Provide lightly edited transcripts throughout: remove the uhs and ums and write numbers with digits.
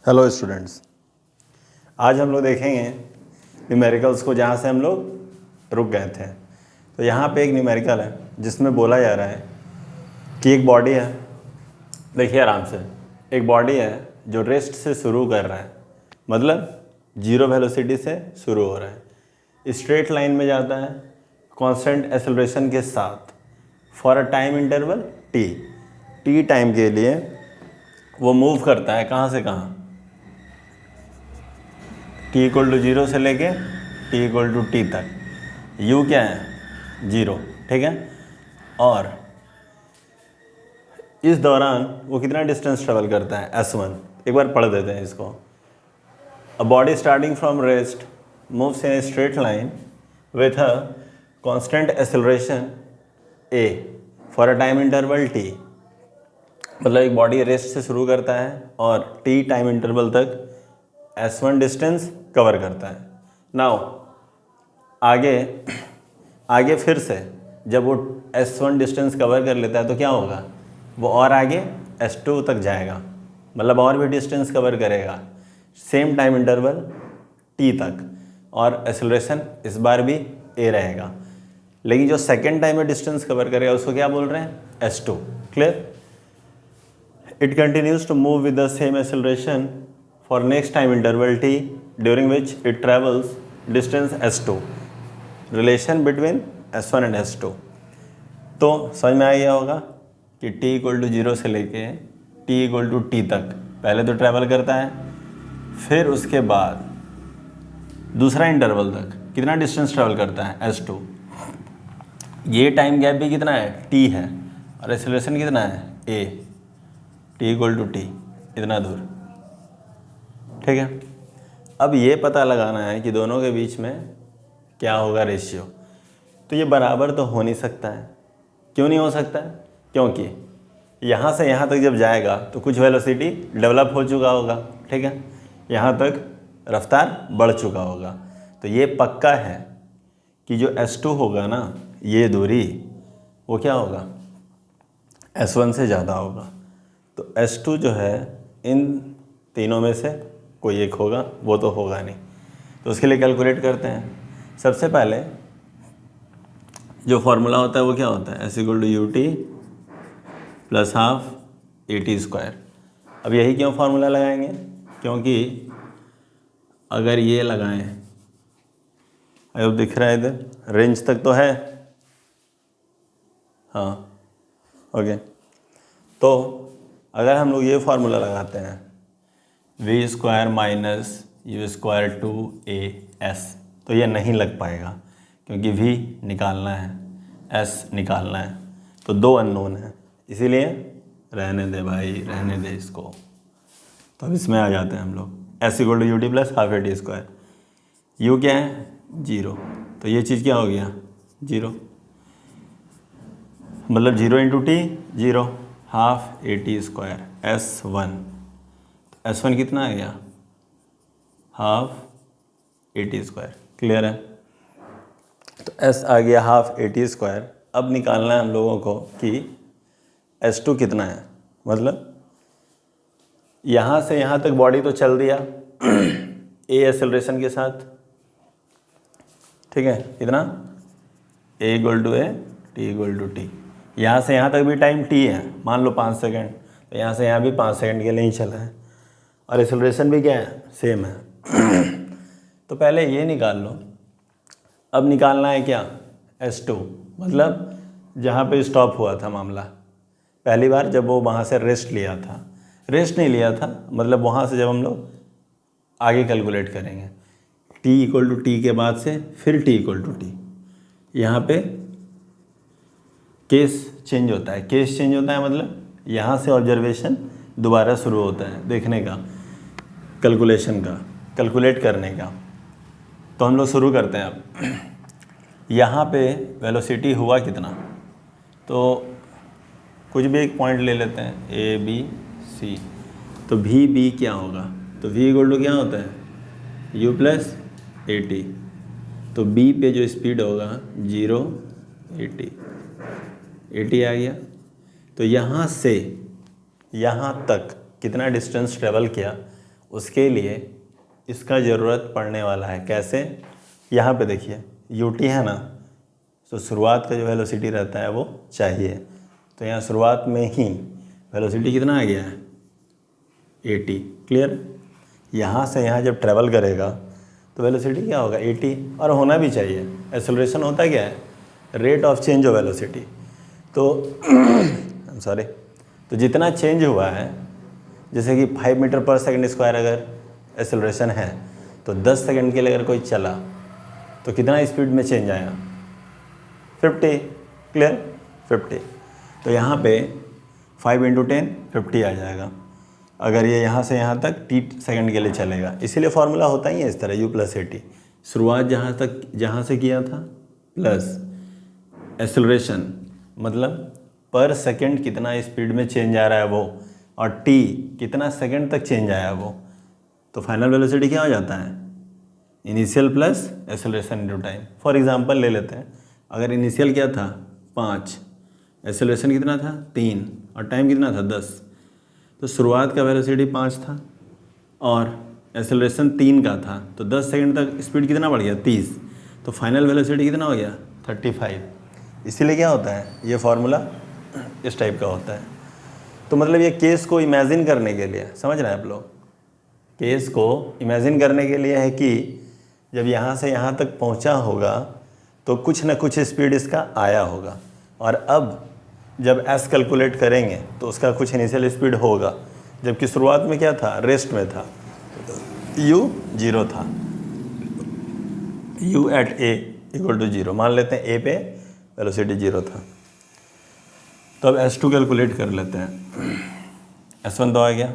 Hello students, आज हम लोग देखेंगे न्यूमेरिकल्स को जहाँ से हम लोग रुक गए थे। तो यहाँ पे एक न्यूमेरिकल है जिसमें बोला जा रहा है कि एक बॉडी है। देखिए आराम से, एक बॉडी है जो रेस्ट से शुरू कर रहा है, मतलब जीरो वेलोसिटी से शुरू हो रहा है, स्ट्रेट लाइन में जाता है कांस्टेंट एक्सेलरेशन के साथ for a time interval T time के लिए वो मूव करता है कहाँ से कहाँ, t इक्वल टू जीरो से लेके t इक्वल टू टी तक। u क्या है? जीरो, ठीक है। और इस दौरान वो कितना डिस्टेंस ट्रेवल करता है? s1। एक बार पढ़ देते हैं इसको। A body starting from rest moves in a straight line with a constant acceleration a for a time interval t। मतलब एक बॉडी रेस्ट से शुरू करता है और t टाइम इंटरवल तक s1 डिस्टेंस कवर करता है। नाउ आगे फिर से जब वो s1 डिस्टेंस कवर कर लेता है तो क्या होगा? वो और आगे s2 तक जाएगा, मतलब और भी डिस्टेंस कवर करेगा सेम टाइम इंटरवल t तक, और एक्सेलरेशन इस बार भी a रहेगा। लेकिन जो सेकेंड टाइम में डिस्टेंस कवर करेगा उसको क्या बोल रहे हैं? s2। Clear? It continues to move with the same acceleration for next time interval t during which it travels distance s2। Relation between s1 and s2 तो समझ में आ गया होगा कि t इक्वल टू जीरो से लेके t इक्वल टू टी तक पहले तो ट्रैवल करता है, फिर उसके बाद दूसरा इंटरवल तक कितना डिस्टेंस ट्रैवल करता है? s2। ये टाइम गैप भी कितना है? t है, और एक्सेलरेशन कितना है? a। t equal to t, इतना दूर, ठीक है। अब ये पता लगाना है कि दोनों के बीच में क्या होगा रेशियो। तो ये बराबर तो हो नहीं सकता है। क्यों नहीं हो सकता है? क्योंकि यहाँ से यहाँ तक जब जाएगा तो कुछ वेलोसिटी डेवलप हो चुका होगा, ठीक है, यहाँ तक रफ्तार बढ़ चुका होगा। तो ये पक्का है कि जो s2 होगा ना, ये दूरी, वो क्या होगा? s1 से ज़्यादा होगा। तो s2 जो है इन तीनों में से कोई एक होगा, वो तो होगा नहीं। तो उसके लिए कैलकुलेट करते हैं। सबसे पहले जो फॉर्मूला होता है वो क्या होता है? s equal to you t plus half a t square. अब यही क्यों फार्मूला लगाएंगे? क्योंकि अगर ये लगाएं, अब दिख रहा है इधर, रेंज तक तो है, हाँ, ओके। तो अगर हम लोग ये फार्मूला लगाते हैं v square minus u square two a s, तो ये नहीं लग पाएगा क्योंकि वी निकालना है, एस निकालना है, तो दो अननोन है, इसीलिए रहने दे भाई, रहने दे इसको। तो अब इसमें आ जाते हैं हम लोग। S equal to you t plus half a t square. U क्या है? जीरो, तो ये चीज़ क्या हो गया? जीरो, मतलब zero into T zero, half a t square s1। तो s1 कितना आ गया? Half a t square. Clear है? तो s आ गया हाफ ए टी स्क्वायर। अब निकालना है हम लोगों को कि s2 कितना है। मतलब यहाँ से यहाँ तक बॉडी तो चल दिया a एक्सेलरेशन के साथ, ठीक है, कितना? a equal to a, t equal to t. यहाँ से यहाँ तक भी टाइम t है, मान लो 5 सेकेंड, तो यहाँ से यहाँ भी 5 सेकेंड के लिए ही चला है, और एक्सेलरेशन भी क्या है? सेम है। तो पहले ये निकाल लो। अब निकालना है क्या? s2, मतलब जहाँ पे स्टॉप हुआ था मामला पहली बार जब वो वहाँ से रेस्ट लिया था। रेस्ट नहीं लिया था, मतलब वहाँ से जब हम लोग आगे कैलकुलेट करेंगे t इक्वल टू टी के बाद से फिर t इक्वल टू टी, यहाँ पे केस चेंज होता है। केस चेंज होता है मतलब यहाँ से ऑब्जर्वेशन दोबारा शुरू होता है देखने का, कैलकुलेशन का, कैलकुलेट करने का। तो हम लोग शुरू करते हैं। अब यहाँ पे वेलोसिटी हुआ कितना, तो कुछ भी एक पॉइंट ले लेते हैं, ए बी सी। तो वी बी क्या होगा? तो वी इक्वल टू क्या होता है? You plus A T. तो बी पे जो स्पीड होगा जीरो ए टी, 80 आ गया। तो यहाँ से यहाँ तक कितना डिस्टेंस ट्रेवल किया उसके लिए इसका ज़रूरत पड़ने वाला है। कैसे? यहाँ पे देखिए ut है ना, तो शुरुआत का जो वेलोसिटी रहता है वो चाहिए। तो यहाँ शुरुआत में ही वेलोसिटी कितना आ गया है 80। क्लियर? यहाँ से यहाँ जब ट्रैवल करेगा तो वेलोसिटी क्या होगा 80, और होना भी चाहिए। एक्सेलरेशन होता क्या है? Rate of change of velocity. तो सॉरी, तो जितना चेंज हुआ है, जैसे कि 5 मीटर पर सेकंड स्क्वायर अगर एक्सेलरेशन है, तो 10 सेकंड के लिए अगर कोई चला तो कितना स्पीड में चेंज आया 50। क्लियर? 50। तो यहाँ पे 5 × 10 50 आ जाएगा अगर ये यहाँ से यहाँ तक t सेकंड के लिए चलेगा। इसीलिए फार्मूला होता ही है इस तरह u + at। शुरुआत जहाँ से किया था प्लस एक्सेलरेशन, मतलब पर सेकंड कितना स्पीड में चेंज आ रहा है वो, और t कितना सेकंड तक चेंज आया वो, तो फाइनल वेलोसिटी क्या हो जाता है initial plus acceleration × time. For example ले लेते हैं, अगर इनिशियल क्या था 5, एक्सेलरेशन कितना था 3 और टाइम कितना था 10, तो शुरुआत का वेलोसिटी 5 था और एक्सेलरेशन 3 का था, तो 10 सेकंड तक स्पीड कितना बढ़ गया 30, तो फाइनल वेलोसिटी कितना हो गया 35। इसीलिए क्या होता है ये फार्मूला इस टाइप का होता है। तो मतलब ये केस को इमेजिन करने के लिए, समझ रहे हैं आप लोग, केस को इमेजिन करने के लिए है कि जब यहाँ से यहाँ तक पहुँचा होगा तो कुछ ना कुछ स्पीड इसका आया होगा, और अब जब s कैलकुलेट करेंगे तो उसका कुछ इनिशियल स्पीड होगा, जबकि शुरुआत में क्या था रेस्ट में था, u 0 था, u at a = 0 मान लेते हैं, a पे वेलोसिटी 0 था। तो अब s2 कैलकुलेट कर लेते हैं। s1 तो आ गया,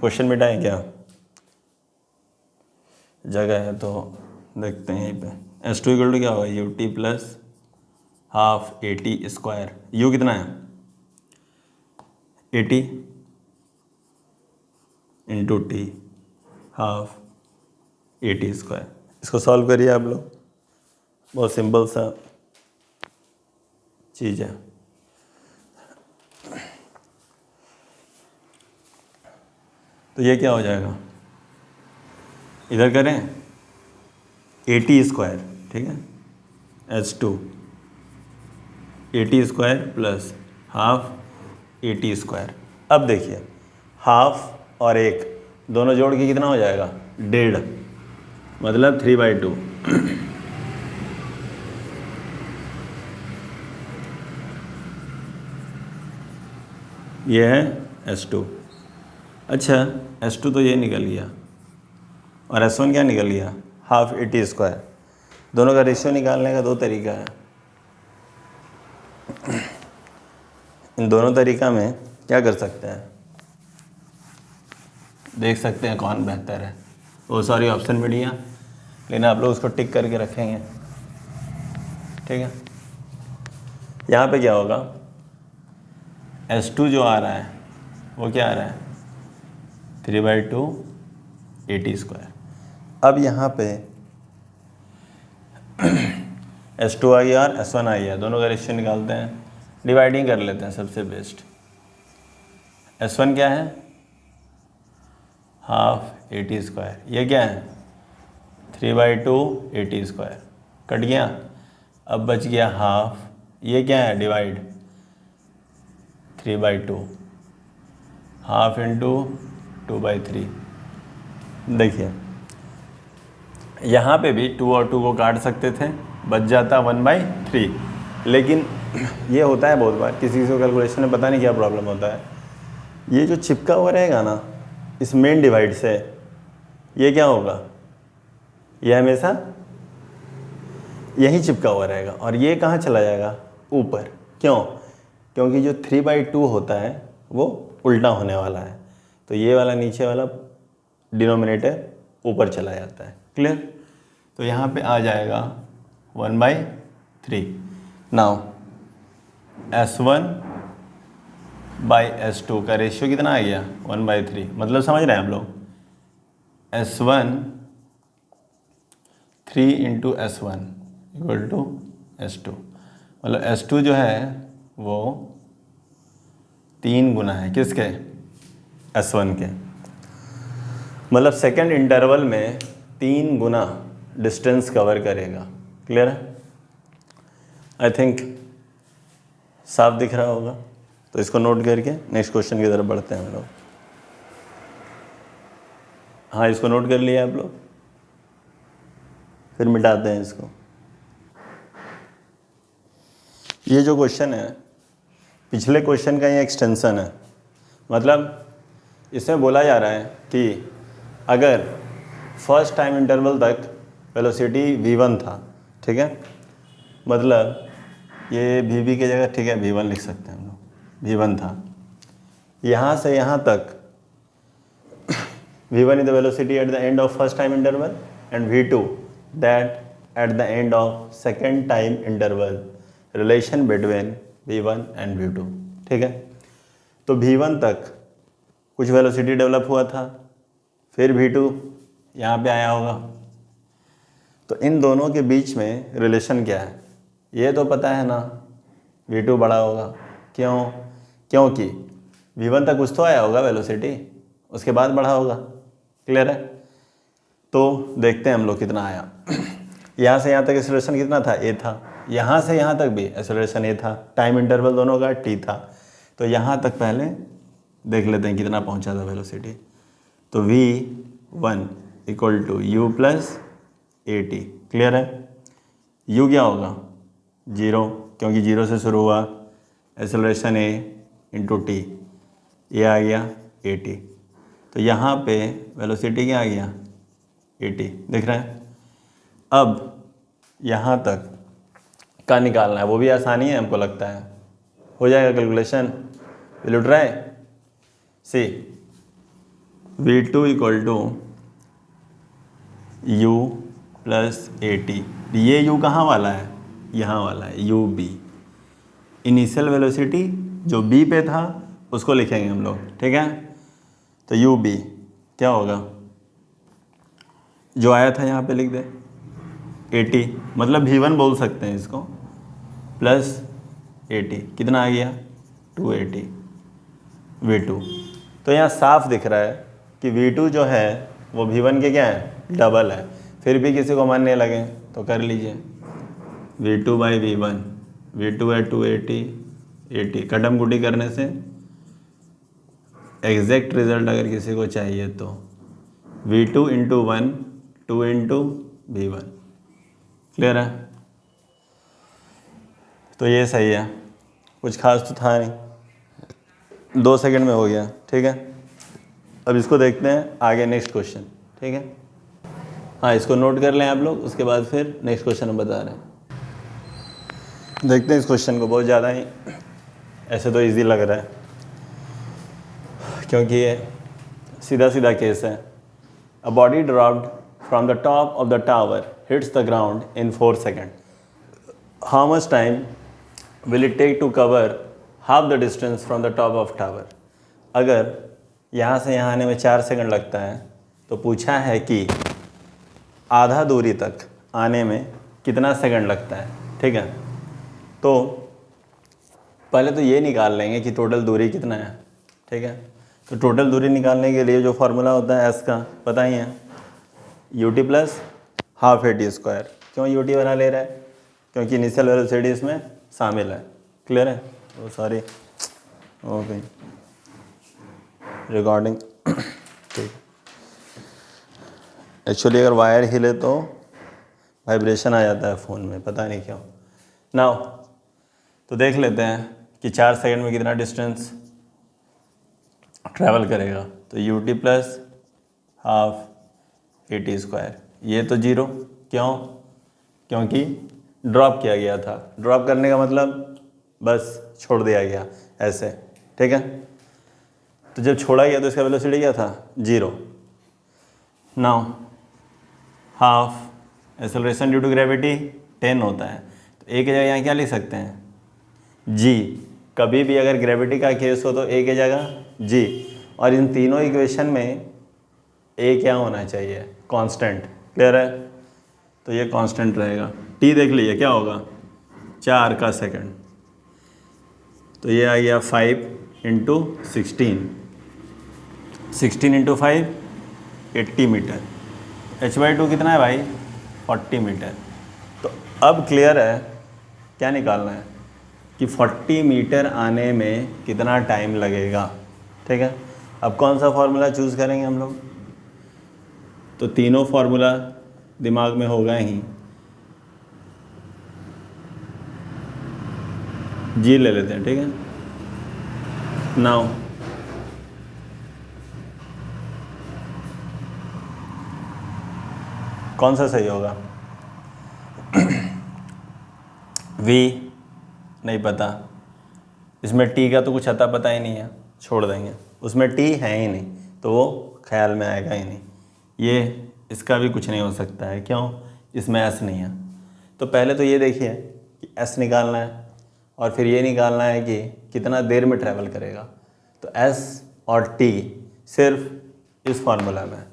क्वेश्चन मिटाएं क्या, जगह है तो देखते हैं यहीं पे। S2 = क्या होगा ut + हाफ at²। u कितना है 80 × t हाफ at²। इसको सॉल्व करिए आप लोग, बहुत सिंपल सा चीज़ है। तो ये क्या हो जाएगा, इधर करें at², ठीक है, h2 at² + हाफ at²। अब देखिए हाफ और 1 दोनों जोड़ के कितना हो जाएगा 1.5, मतलब 3/2। ये है s2। अच्छा s2 तो ये निकल गया, और s1 क्या निकल गया हाफ at²। दोनों का रेशियो निकालने का 2 तरीका है। इन दोनों तरीका में क्या कर सकते हैं, देख सकते हैं कौन बेहतर है। वो सॉरी ऑप्शन में दिया, लेकिन आप लोग उसको टिक करके रखेंगे, ठीक है। यहाँ पे क्या होगा, s2 जो आ रहा है वो क्या आ रहा है 3/2 at²। अब यहाँ पे s2 आ गया और s1 आ गया, दोनों का रेशियो निकालते हैं, डिवाइडिंग कर लेते हैं सबसे बेस्ट। s1 क्या है हाफ at², ये क्या है 3/2 at², कट गया। अब बच गया हाफ, ये क्या है डिवाइड 3/2, हाफ इंटू 2/3। देखिए यहाँ पे भी 2 और 2 को काट सकते थे, बच जाता 1/3, लेकिन ये होता है बहुत बार किसी को कैलकुलेशन में पता नहीं क्या प्रॉब्लम होता है, ये जो चिपका हुआ रहेगा ना इस मेन डिवाइड से, ये क्या होगा, ये हमेशा यहीं चिपका हुआ रहेगा, और ये कहाँ चला जाएगा ऊपर। क्यों? क्योंकि जो 3/2 होता है वो उल्टा होने वाला है, तो ये वाला नीचे वाला डिनोमिनेटर ऊपर चला जाता है। क्लियर? तो यहाँ पे आ जाएगा 1/3। नाउ s1/s2 का रेशियो कितना आ गया 1/3, मतलब समझ रहे हैं आप लोग, s1 3 × s1 = s2, मतलब s2 जो है वो 3 गुना है किसके, S1 के, मतलब सेकेंड इंटरवल में 3 गुना डिस्टेंस कवर करेगा। क्लियर है? आई थिंक साफ दिख रहा होगा। तो इसको नोट करके नेक्स्ट क्वेश्चन की तरफ बढ़ते हैं हम लोग। हाँ, इसको नोट कर लिया आप लोग, फिर मिटाते हैं इसको। ये जो क्वेश्चन है पिछले क्वेश्चन का ये एक्सटेंशन है। मतलब इसमें बोला जा रहा है कि अगर फर्स्ट टाइम इंटरवल तक वेलोसिटी v1 था, ठीक है, मतलब ये vb की जगह, ठीक है, v1 लिख सकते हैं हम लोग, v1 था, यहाँ से यहाँ तक v1 is the velocity at the end of first time interval and v2 that at the end of second time interval, relation between v1 and v2, ठीक है। तो v1 तक कुछ वेलोसिटी डेवलप हुआ था, फिर v2 यहाँ पे आया होगा। तो इन दोनों के बीच में रिलेशन क्या है ये तो पता है ना, v2 बड़ा होगा। क्यों? क्योंकि v1 तक कुछ तो आया होगा वेलोसिटी, उसके बाद बढ़ा होगा। क्लियर है? तो देखते हैं हम लोग कितना आया। यहाँ से यहाँ तक एक्सेलरेशन कितना था, a था, यहाँ से यहाँ तक भी एक्सेलरेशन a था, टाइम इंटरवल दोनों का t था। तो यहाँ तक पहले देख लेते हैं कितना पहुँचा था वेलोसिटी। तो v1 equal to u plus at। Clear है? u क्या होगा, 0, क्योंकि 0 से शुरू हुआ, एक्सेलरेशन a इंटू टी, ये आ गया at। तो यहाँ पे वेलोसिटी क्या आ गया, at, दिख रहा है। अब यहाँ तक का निकालना है, वो भी आसानी है हमको लगता है, हो जाएगा calculation. Will you try? See v2 equal to u plus at। ये u कहाँ वाला है, यहाँ वाला है, ub। इनिशियल वेलोसिटी जो b पे था उसको लिखेंगे हम लोग, ठीक है। तो ub क्या होगा, जो आया था यहाँ पे लिख दे, 80, मतलब v1 बोल सकते हैं इसको, प्लस 80, कितना आ गया, 280 v2। तो यहाँ साफ दिख रहा है कि v2 जो है वो v1 के क्या है, डबल है। फिर भी किसी को मानने लगे तो कर लीजिए, v2 बाई v1, v2 है 280, 80 कटम कुटी करने से एग्जैक्ट रिजल्ट अगर किसी को चाहिए तो v2 into 1, 2 into v1। Clear है? तो ये सही है, कुछ खास तो था नहीं, 2 सेकंड में हो गया, ठीक है। अब इसको देखते हैं आगे नेक्स्ट क्वेश्चन, ठीक है। हाँ, इसको नोट कर लें आप लोग, उसके बाद फिर नेक्स्ट क्वेश्चन हम बता रहे हैं। देखते हैं इस क्वेश्चन को, बहुत ज़्यादा ही ऐसे तो इजी लग रहा है क्योंकि ये सीधा सीधा केस है। A body dropped from the top of the tower hits the ground in 4 second. How much time will it take to cover half the distance from the top of tower. अगर यहाँ से यहाँ आने में 4 second लगता है तो पूछा है कि आधा दूरी तक आने में कितना सेकंड लगता है, ठीक है। तो पहले तो ये निकाल लेंगे कि टोटल दूरी कितना है, ठीक है। तो टोटल दूरी निकालने के लिए जो फार्मूला होता है एस का, पता ही है, ut plus half at square. क्यों ut बना ले रहा है, क्योंकि इनिशियल वेलोसिटी इसमें शामिल है। क्लियर है? ओ सॉरी, ओके, रिकॉर्डिंग ठीक। एक्चुअली अगर वायर हिले तो वाइब्रेशन आ जाता है फ़ोन में, पता नहीं क्यों। नाउ तो देख लेते हैं कि 4 सेकंड में कितना डिस्टेंस ट्रैवल करेगा। तो ut plus half at square, ये तो 0, क्यों? क्योंकि ड्रॉप किया गया था। ड्रॉप करने का मतलब बस छोड़ दिया गया ऐसे, ठीक है। तो जब छोड़ा गया तो इसका वेलोसिटी क्या था, 0। Now half acceleration due to gravity 10 होता है, तो a की जगह यहाँ क्या लिख सकते हैं, g। कभी भी अगर ग्रेविटी का केस हो तो a की जगह g, और इन तीनों इक्वेशन में a क्या होना चाहिए, कांस्टेंट। क्लियर है? तो ये कांस्टेंट रहेगा। t देख लीजिए क्या होगा, 4 का सेकंड, तो ये आ गया 5 इंटू 16 इंटू 5 80 मीटर। h/2 कितना है भाई? 40 मीटर। तो अब क्लियर है क्या निकालना है कि 40 मीटर आने में कितना टाइम लगेगा। ठीक है, अब कौन सा फॉर्मूला चूज़ करेंगे हम लोग? तो तीनों फार्मूला दिमाग में होगा ही। जी ले लेते हैं, ठीक है। नाउ कौन सा सही होगा? वी नहीं पता, इसमें टी का तो कुछ अता पता ही नहीं है, छोड़ देंगे। उसमें टी है ही नहीं तो वो ख्याल में आएगा ही नहीं। ये इसका भी कुछ नहीं हो सकता है, क्यों? इसमें एस नहीं है। तो पहले तो ये देखिए कि एस निकालना है और फिर ये निकालना है कि कितना देर में ट्रैवल करेगा। तो एस और टी सिर्फ इस फार्मूला में,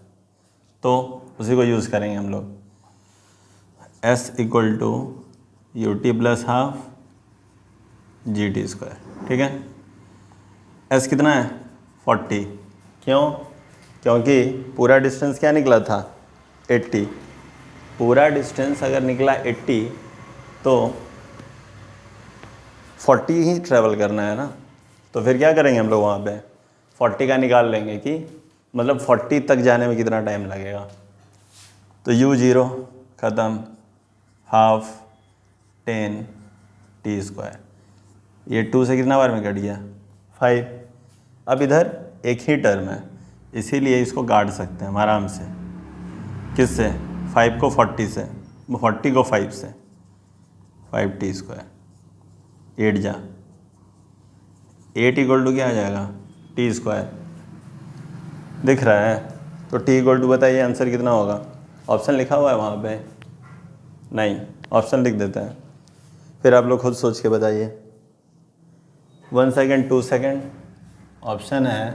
तो उसी को यूज़ करेंगे हम लोग। S equal to you t plus half g t square, ठीक है। एस कितना है? 40। क्यों? क्योंकि पूरा डिस्टेंस क्या निकला था? 80। पूरा डिस्टेंस अगर निकला 80 तो 40 ही ट्रैवल करना है ना। तो फिर क्या करेंगे हम लोग वहाँ पे? 40 का निकाल लेंगे कि मतलब 40 तक जाने में कितना टाइम लगेगा। तो u0 ख़त्म, हाफ 10 टी स्क्वायर। ये 2 से कितना बार में कट गया? 5। अब इधर एक ही टर्म है, इसीलिए इसको काट सकते हैं हम आराम से। किससे? 5 को 40 से, 40 को 5 से, 5 टी स्क्वायर। 8 जा 8 इक्वल टू क्या आ जाएगा? T square. दिख रहा है? तो टी इक्वल टू बताइए आंसर कितना होगा? ऑप्शन लिखा हुआ है वहाँ पे? नहीं, ऑप्शन लिख देते हैं, फिर आप लोग खुद सोच के बताइए। 1 सेकेंड, 2 सेकेंड। ऑप्शन है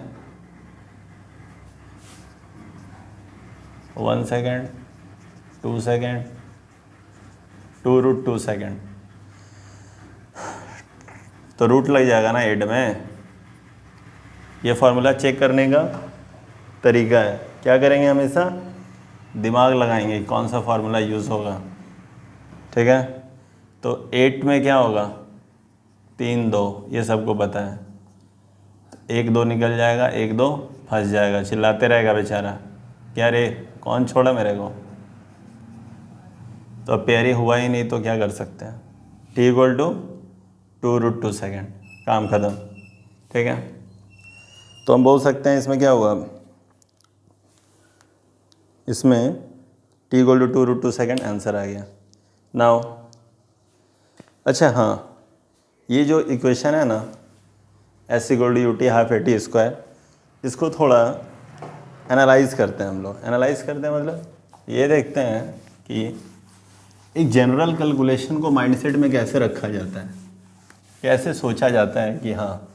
1 सेकेंड, 2 सेकेंड, 2√2 सेकेंड। तो रूट लग जाएगा ना 8 में। ये फार्मूला चेक करने का तरीका है। क्या करेंगे? हमेशा दिमाग लगाएंगे कौन सा फार्मूला यूज़ होगा, ठीक है। तो 8 में क्या होगा? 3 2, ये सबको पता है। 1 2 निकल जाएगा, 1 2 फंस जाएगा, चिल्लाते रहेगा बेचारा, क्या रे कौन छोड़ा मेरे को। तो अब पेयर ही हुआ ही नहीं तो क्या कर सकते हैं? टी इक्वल टू 2√2 सेकेंड, काम ख़त्म, ठीक है। तो हम बोल सकते हैं इसमें क्या हुआ? इसमें T equal to 2√2 second answer आ गया। नाउ अच्छा हाँ, ये जो इक्वेशन है ना S equal to you T half 80 square, इसको थोड़ा एनालाइज करते हैं हम लोग। एनालाइज करते हैं मतलब ये देखते हैं कि एक जनरल कैलकुलेशन को माइंडसेट में कैसे रखा जाता है, कैसे सोचा जाता है कि हाँ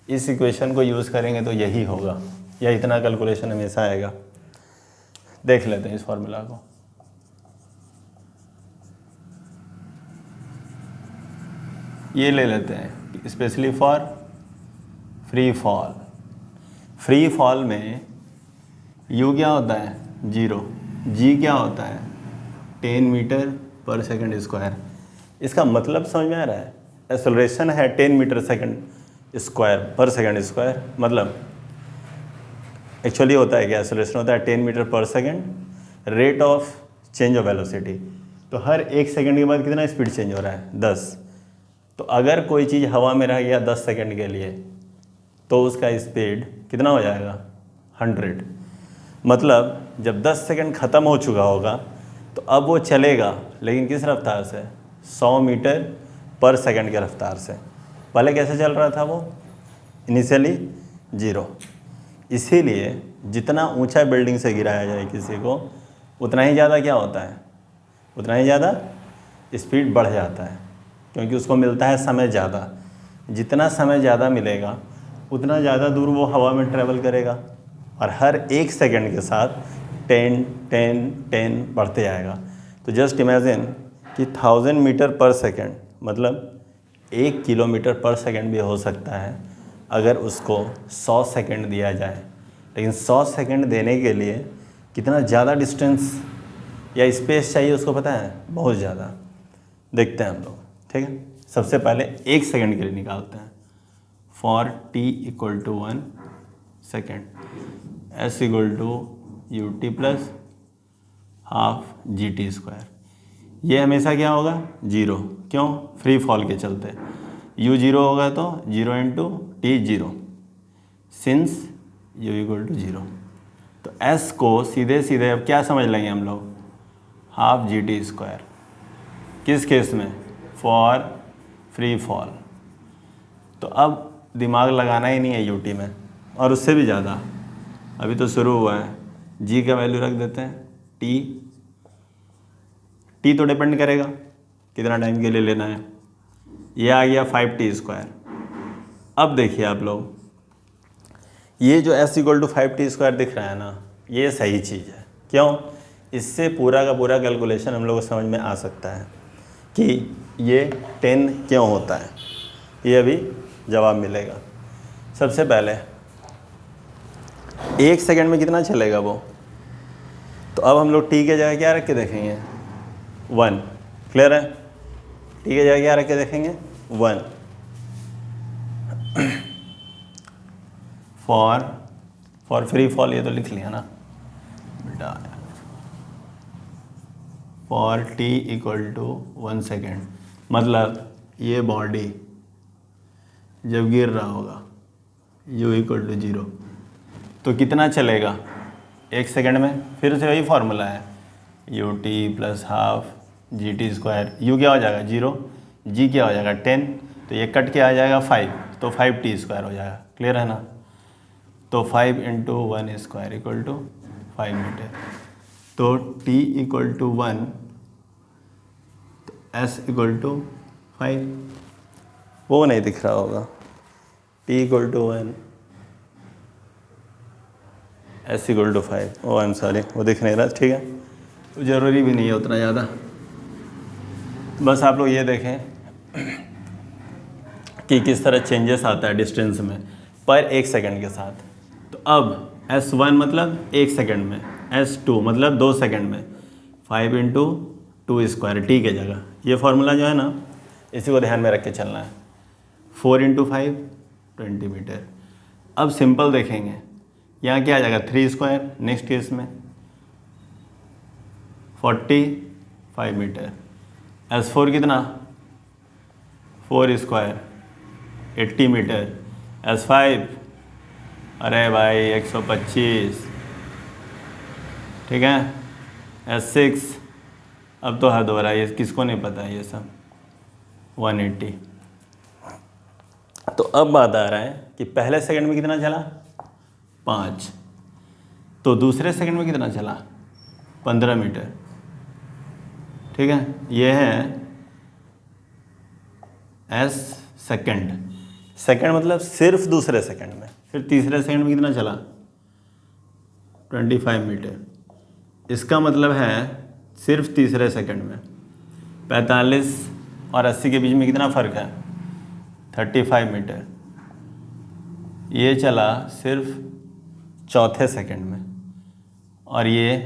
इस इक्वेशन को यूज़ करेंगे तो यही होगा या इतना कैलकुलेशन हमेशा आएगा। देख लेते हैं इस फॉर्मूला को। ये ले लेते हैं specially for free fall. Free fall में u क्या होता है? 0। g क्या होता है? 10 मीटर पर सेकंड स्क्वायर। इसका मतलब समझ में आ रहा है? एक्सेलरेशन है 10 मीटर सेकंड स्क्वायर पर सेकंड स्क्वायर, मतलब एक्चुअली होता है क्या? एक्सेलरेशन होता है 10 मीटर पर second rate of change of velocity. तो हर 1 सेकंड के बाद कितना स्पीड चेंज हो रहा है? 10। तो अगर कोई चीज़ हवा में रह गया 10 सेकंड के लिए तो उसका स्पीड कितना हो जाएगा? 100। मतलब जब 10 सेकंड ख़त्म हो चुका होगा तो अब वो चलेगा, लेकिन किस रफ्तार से? 100 मीटर पर सेकंड के रफ्तार से। पहले कैसे चल रहा था वो? इनिशियली 0। इसीलिए जितना ऊंचा बिल्डिंग से गिराया जाए किसी को उतना ही ज़्यादा क्या होता है? उतना ही ज़्यादा स्पीड बढ़ जाता है, क्योंकि उसको मिलता है समय ज़्यादा। जितना समय ज़्यादा मिलेगा उतना ज़्यादा दूर वो हवा में ट्रैवल करेगा और हर 1 सेकंड के साथ 10 10 10 बढ़ते जाएगा। तो जस्ट इमेजिन कि 1000 मीटर पर सेकंड मतलब 1 किलोमीटर पर सेकंड भी हो सकता है। अगर उसको 100 सेकंड दिया जाए, लेकिन 100 सेकंड देने के लिए कितना ज़्यादा डिस्टेंस या स्पेस चाहिए उसको पता है, बहुत ज़्यादा। देखते हैं हम लोग, ठीक है। सबसे पहले 1 सेकंड के लिए निकालते हैं। For t equal to 1 second, s equal to you t plus half g t square. ये हमेशा क्या होगा, 0। क्यों, फ्री फॉल के चलते। u 0 होगा तो 0 into t 0, since u equal to 0। तो s को सीधे सीधे अब क्या समझ लेंगे हम लोग, हाफ जी टी स्क्वायर। किस केस में, फॉर फ्री फॉल। तो अब दिमाग लगाना ही नहीं है यूटी में, और उससे भी ज़्यादा, अभी तो शुरू हुआ है। जी का वैल्यू रख देते हैं टी तो डिपेंड करेगा कितना टाइम के लिए लेना है। ये आ गया 5t स्क्वायर। अब देखिए आप लोग, ये जो s equal to 5t square दिख रहा है ना, ये सही चीज़ है। क्यों, इससे पूरा का पूरा कैलकुलेशन हम लोग को समझ में आ सकता है कि ये 10 क्यों होता है। ये अभी जवाब मिलेगा। सबसे पहले 1 सेकंड में कितना चलेगा वो, तो अब हम लोग टी के जगह क्या रख के देखेंगे, 1। क्लियर है, टी के जगह क्या रख के देखेंगे, 1। फॉर फ्री फॉल, ये तो लिख लिया ना बेटा। For t equal to 1 second, मतलब ये बॉडी जब गिर रहा होगा u इक्वल टू 0, तो कितना चलेगा 1 सेकेंड में। फिर से वही फार्मूला है, you t plus half g t square. u क्या हो जाएगा 0, g क्या हो जाएगा 10, तो ये कट के आ जाएगा 5, तो 5t स्क्वायर हो जाएगा। क्लियर है ना। तो 5 into 1 square equal to 5 metre. तो t इक्वल टू 1, तो s इक्वल टू 5। वो नहीं दिख रहा होगा, t equal to 1, s equal to 5। Oh I am sorry, वो दिख नहीं रहा, ठीक है। ज़रूरी भी नहीं है उतना ज़्यादा, बस आप लोग ये देखें कि किस तरह चेंजेस आता है डिस्टेंस में पर 1 सेकंड के साथ। तो अब s1 मतलब 1 सेकंड में, s2 मतलब 2 सेकंड में, 5 इंटू 2 स्क्वायर टी के जगह। ये फार्मूला जो है ना, इसी को ध्यान में रख के चलना है। 4 इंटू 5 20 मीटर। अब सिंपल देखेंगे, यहाँ क्या आ जाएगा 3 स्क्वायर, नेक्स्ट केस में 45 मीटर। s4 कितना, 4 स्क्वायर 80 मीटर। s5, अरे भाई 125, ठीक है। s6, अब तो हद हो रहा है, ये किसको नहीं पता है ये सब, 180। तो अब बात आ रहा है कि पहले सेकंड में कितना चला, 5, तो दूसरे सेकंड में कितना चला, 15 मीटर, ठीक है। ये है s सेकंड, सेकंड मतलब सिर्फ दूसरे सेकंड में। फिर तीसरे सेकंड में कितना चला, 25 मीटर। इसका मतलब है सिर्फ तीसरे सेकंड में 45 और 80 के बीच में कितना फ़र्क है, 35 मीटर। ये चला सिर्फ चौथे सेकंड में, और ये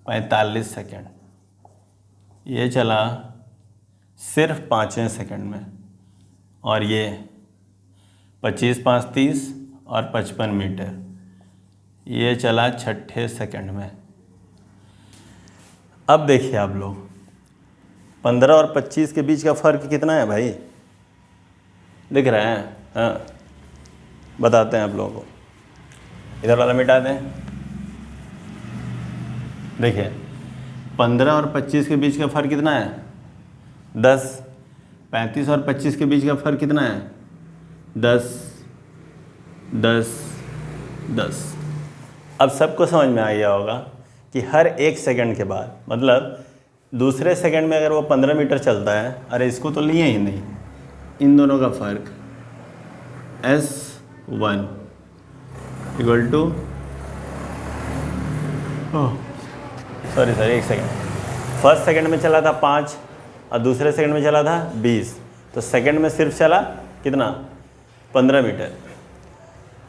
45 सेकंड। ये चला सिर्फ 5वें सेकंड में, और ये 25 5 30 और 55 मीटर। ये चला 6ठे सेकंड में। अब देखिए आप लोग, 15 और 25 के बीच का फ़र्क कितना है भाई, दिख रहा है। हाँ, बताते हैं आप लोगों को, इधर वाला मिटा दें। देखिए 15 और 25 के बीच का फ़र्क कितना है, 10। 35 और 25 के बीच का फ़र्क कितना है, 10 10 10। अब सबको समझ में आ गया होगा कि हर 1 सेकंड के बाद, मतलब दूसरे सेकंड में अगर वो 15 मीटर चलता है, अरे इसको तो लिए ही नहीं, इन दोनों का फ़र्क s1 equal to, sorry 1 second, first second में चला था 5 और दूसरे सेकंड में चला था 20, तो सेकंड में सिर्फ चला कितना, 15 मीटर।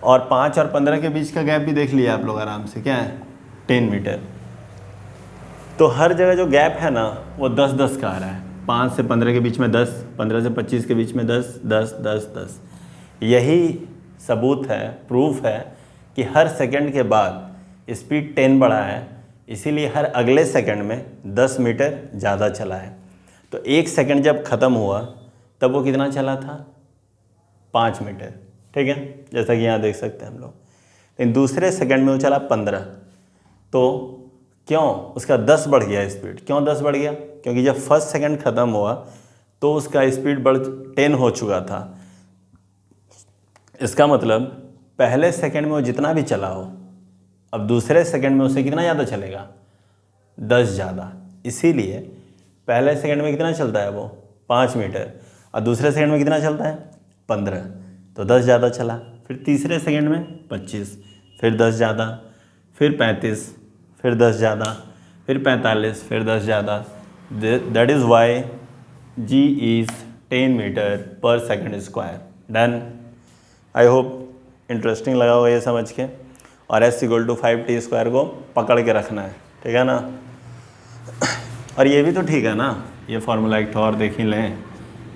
और 5 और 15 के बीच का गैप भी देख लिया आप लोग आराम से, क्या है 10 मीटर। तो हर जगह जो गैप है ना वो 10-10 का आ रहा है। 5 से 15 के बीच में 10, 15 से 25 के बीच में 10, 10, 10, 10। यही सबूत है, प्रूफ है कि हर सेकंड के बाद स्पीड 10 बढ़ा है, इसीलिए हर अगले सेकंड में 10 मीटर ज़्यादा चला है। तो एक सेकंड जब ख़त्म हुआ तब वो कितना चला था, 5 मीटर, ठीक है, जैसा कि यहाँ देख सकते हैं हम लोग। लेकिन दूसरे सेकंड में वो चला 15, तो क्यों उसका 10 बढ़ गया स्पीड। क्यों 10 बढ़ गया? क्योंकि जब फर्स्ट सेकंड ख़त्म हुआ तो उसका स्पीड 10 हो चुका था। इसका मतलब पहले सेकंड में वो जितना भी चला हो, अब दूसरे सेकंड में उससे कितना ज़्यादा चलेगा, 10 ज़्यादा। इसीलिए पहले सेकंड में कितना चलता है वो 5 मीटर, और दूसरे सेकंड में कितना चलता है 15, तो 10 ज़्यादा चला। फिर तीसरे सेकंड में 25, फिर 10 ज़्यादा, फिर 35, फिर 10 ज़्यादा, फिर 45, फिर 10 ज़्यादा। That is why G is 10 metre पर second square. Done. I hope interesting लगा होगा ये समझ के। और S = 5t² को पकड़ के रखना है, ठीक है ना। और ये भी तो ठीक है ना, ये फार्मूला एक और देख ही लें।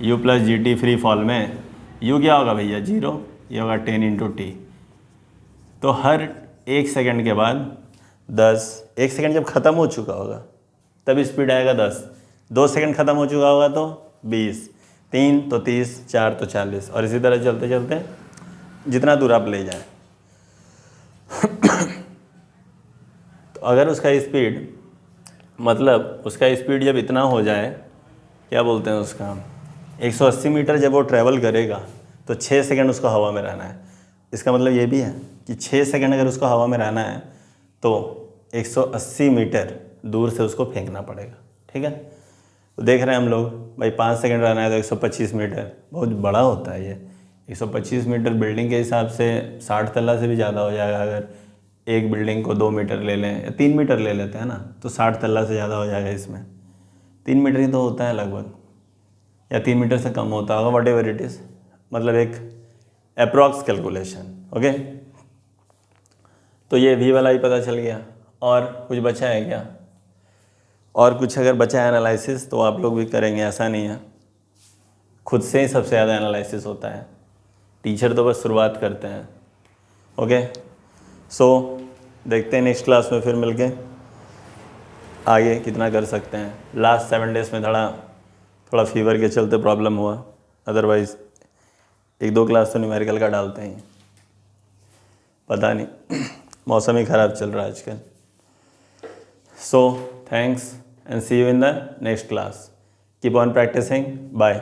U + GT फ्री फॉल में U क्या होगा भैया 0, ये होगा 10 × t। तो हर एक सेकंड के बाद 10, एक सेकंड जब ख़त्म हो चुका होगा तब स्पीड आएगा 10, 2 सेकंड ख़त्म हो चुका होगा तो 20, 3 तो 30, 4 तो 40, और इसी तरह चलते चलते जितना दूर आप ले जाएं। तो अगर उसका स्पीड, मतलब उसका स्पीड जब इतना हो जाए, क्या बोलते हैं उसका, 180 मीटर जब वो ट्रैवल करेगा तो 6 सेकंड उसको हवा में रहना है। इसका मतलब ये भी है कि 6 सेकंड अगर उसको हवा में रहना है तो 180 मीटर दूर से उसको फेंकना पड़ेगा, ठीक है। तो देख रहे हैं हम लोग भाई 5 सेकंड रहना है तो 125 मीटर, बहुत बड़ा होता है ये। 125 मीटर बिल्डिंग के हिसाब से 60 तल्ला से भी ज़्यादा हो जाएगा। अगर एक बिल्डिंग को 2 मीटर ले लें या 3 मीटर ले लेते हैं ना, तो 60 तल्ला से ज़्यादा हो जाएगा इसमें। 3 मीटर ही तो होता है लगभग, या 3 मीटर से कम होता होगा, वट एवर इट इज़, मतलब एक अप्रॉक्स कैलकुलेशन, ओके। तो ये V वाला ही पता चल गया। और कुछ बचा है क्या? और कुछ अगर बचा है एनालिसिस तो आप लोग भी करेंगे, ऐसा नहीं है। खुद से ही सबसे ज़्यादा एनालिसिस होता है, टीचर तो बस शुरुआत करते हैं, ओके। सो देखते हैं नेक्स्ट क्लास में फिर मिलके आगे कितना कर सकते हैं। लास्ट 7 डेज़ में थोड़ा फीवर के चलते प्रॉब्लम हुआ, अदरवाइज़ 1-2 क्लास तो न्यूमेरिकल का डालते हैं। पता नहीं मौसम ही ख़राब चल रहा है आजकल। So thanks and see you in the next class. Keep on practicing. Bye.